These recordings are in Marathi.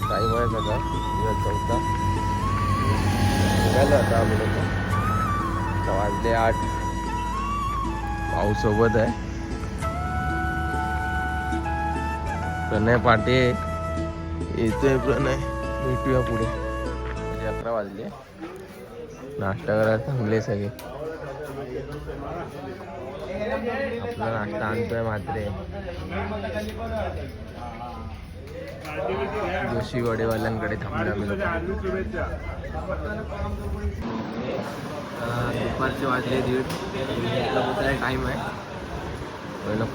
टाईम आहे बघा, दिवस 14 निघालो आता आम्ही लोक. वाजले 8. पाऊस सोबत आहे. प्रणय पाटे येतोय. प्रणय भेटूया पुढे. 11 वाजले. नाश्ता करायला थांबले सगळे. आपला नाश्ता आणतोय मात्रे जोशी वडेवाल्यांकडे थांबले आम्ही लोक. दुपारचे वाजले 1:30 टाईम आहे. लोक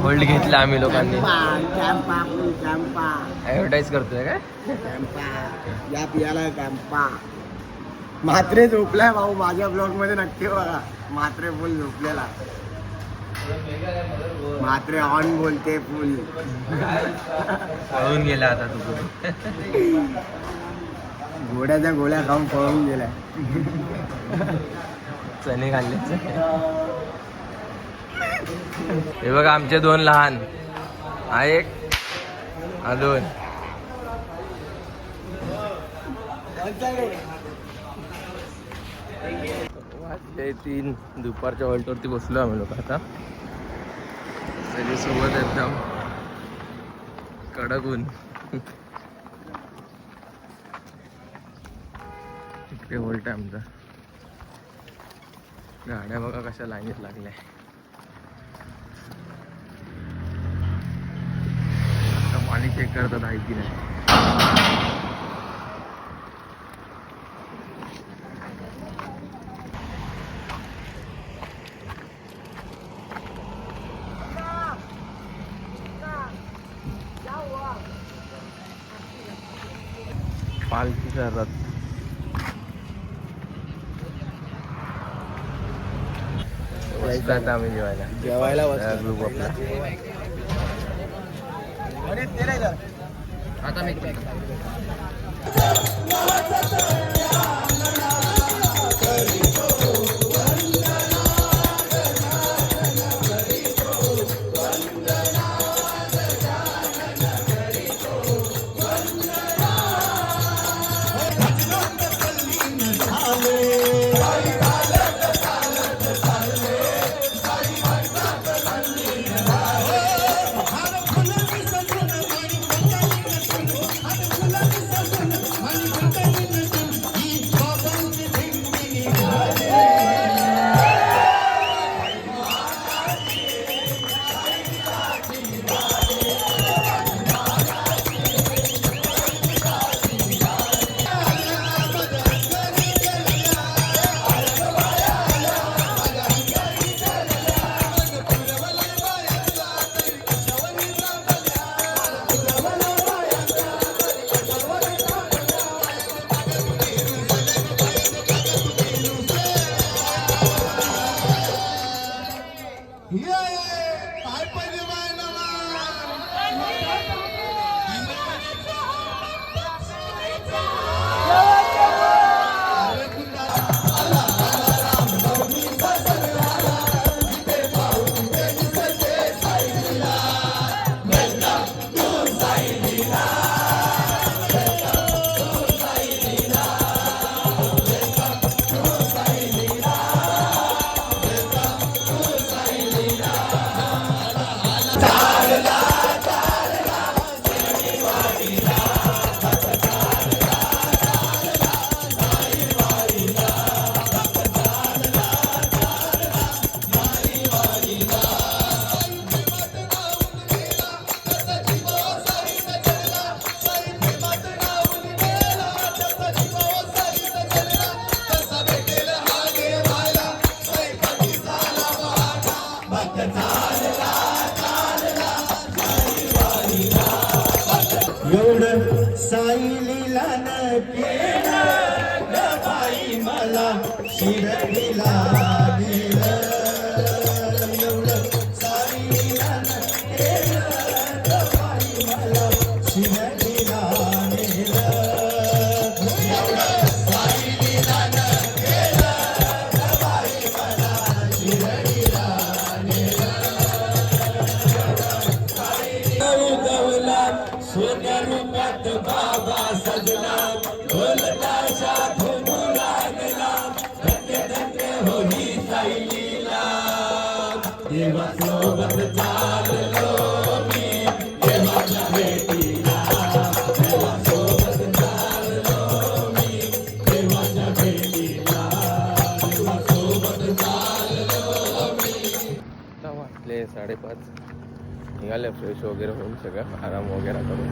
होल्ड घेतला आम्ही लोकांनी. ॲडव्हर्टाईज करतोय काय? या पियाला कॅम्पा. म्हात्रे झोपलाय भाऊ. माझ्या ब्लॉग मध्ये नक्की बघा. म्हात्रे फुल झोपलेला. म्हात्रे ऑन बोलते फुल. पळून गेला आता तू. घोड्याच्या गोळ्या खाऊन पळून गेलाय. चणे खाल्ले. हे बघा आमचे 2 लहान. हा 1, हा 2. वाजले 3. दुपारच्या हॉल्टवरती बसलो आम्ही लोक आता. सगळे सोबत एकदम कडक ऊन. इकडे हॉल्ट आहे आमचा. गाड्या बघा कशा लाईनीत लागल्या. पाणी चेक करतात आहे की नाही. पालखीचा रथ. आम्ही जेवायला ग्रुप आपला. आता मी एवढं साईलीला न केलं ग बाई मला शिरडीला गेलं. एवढं साईलीला न केलं ग बाई मला शिरडीला नेलं. एवढं साईलीला न केलं ग बाई मला शिरडीला नेलं. सोन्या रूपात आता वाजले 5:30. निघाले फ्रेश वगैरे होऊन सगळं आराम वगैरे करून.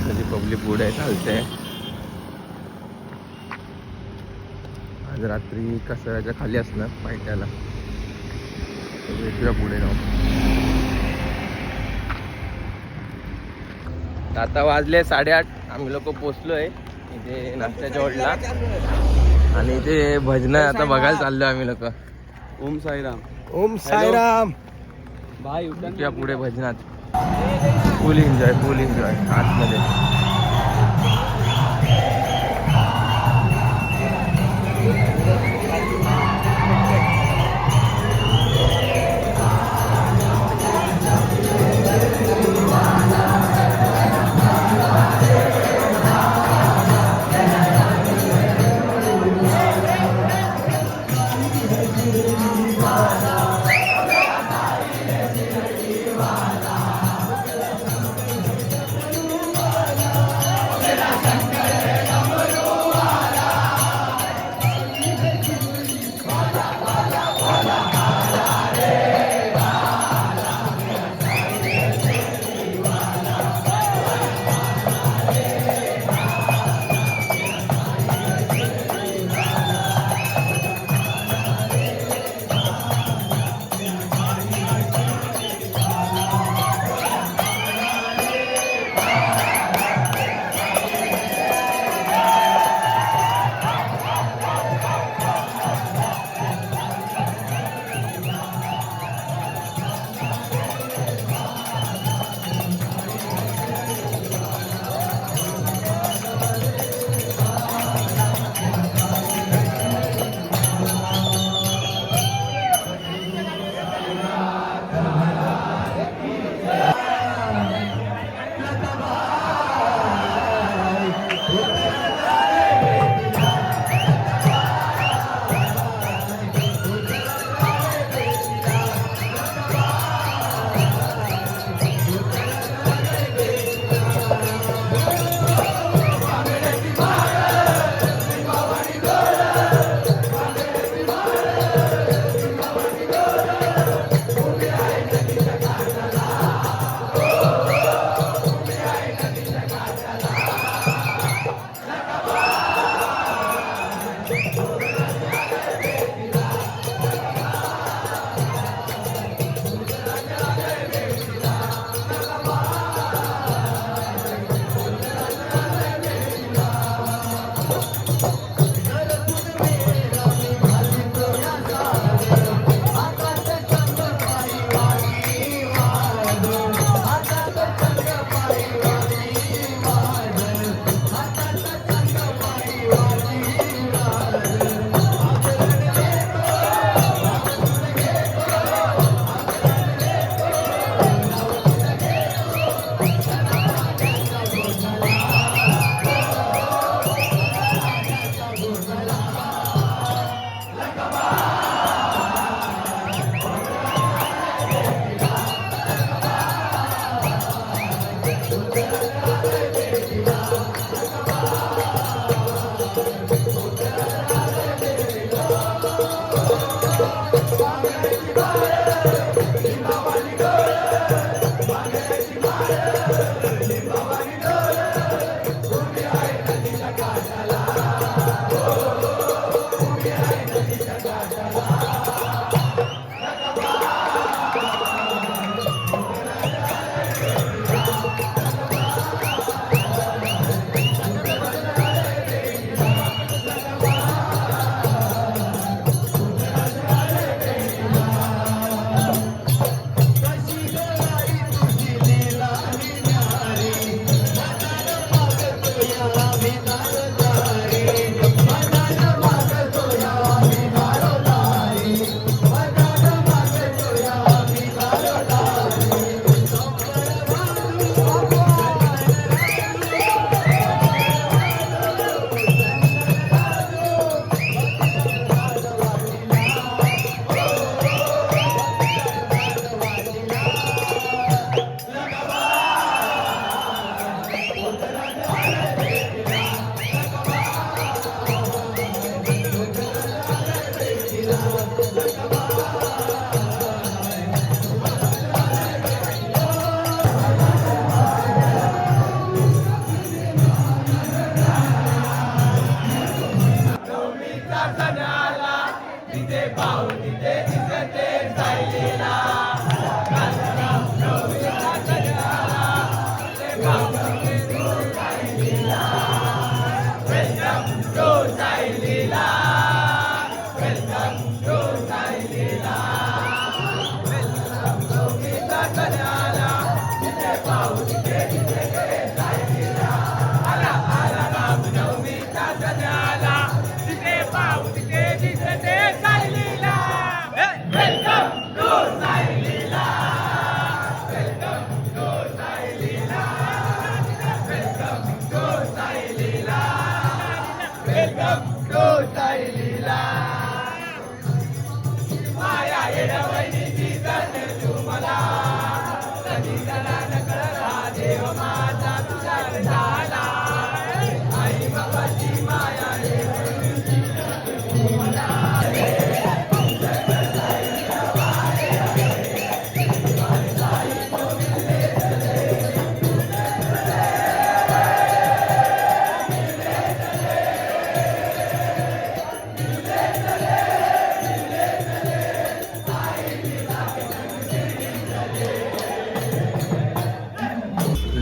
त्याची पब्लिक पुढे चालते. आज रात्री कचऱ्याच्या खाली असणार पायट्याला. भेटूया पुढे जाऊन. आता वाजले 8:30. आम्ही लोक पोचलोय इथे नाश्त्याच्या हॉटेलला. आणि इथे भजन आता बघायला चाललोय आम्ही लोक. ओम साईराम. ओम साईराम. भाई उद्या पुढे भजनात फुल एन्जॉय आतमध्ये.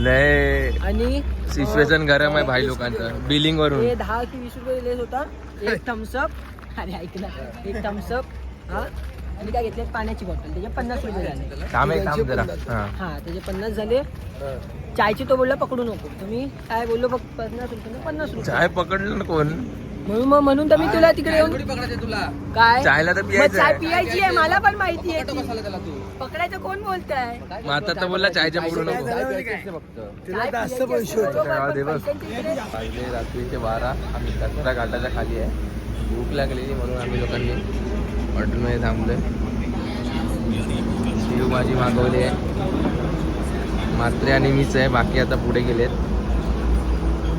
लय आणि सिच्युएशन गरम आहे भाई लोकांचं बिलिंग वरून. हे 10 की 20 रुपये लेस होता. एक थम्सअप आणि ऐक ना, एक थम्सअप हा आणि काय घेतले पाण्याची बॉटल, त्याचे 50 रुपये झाले. काम आहे काम जरा. हा हा त्याचे 50 झाले. चायची तो बोलला पकडू नको, तुम्ही काय बोललो बघ 50 रुपये 50 रुपये. चाय पकडलं ना कोण? म्हणून तर मी तुला तिकडे येऊन काय चायला तर मग पियायचं चाय आहे. पियायची आहे, मला पण माहिती आहे ती. पकडायचं कोण बोलताय? मग आता तर बोलला चायच्या पकडू नको. तिला जास्त पैसे होते. राहू दे बघ. वाजले रात्रीचे 12. आम्ही कचरा घाटाच्या खाली आहे. भूक लागलेली म्हणून आम्ही लोकांनी हॉटेलमध्ये थांबलोय. शेव भाजी मागवली आहे. मात्रे आणि मीच आहे, बाकी आता पुढे गेलेत.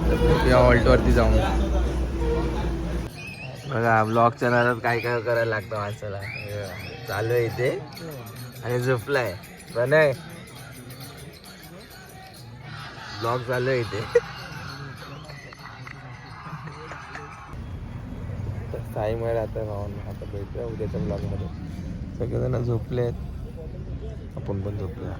तर हॉल्टवरती जाऊन बघा ब्लॉगच्या नादात काय काय करायला लागतं माणसाला. हे बघा, चालू आहे इथे आणि झोपलाय प्रणय. ब्लॉग चालू आहे इथे. टाईम आहे आता भावांना. आता भेटूया उद्याच्या ब्लॉगमध्ये. सगळेजण झोपले आहेत, आपण पण झोपूया.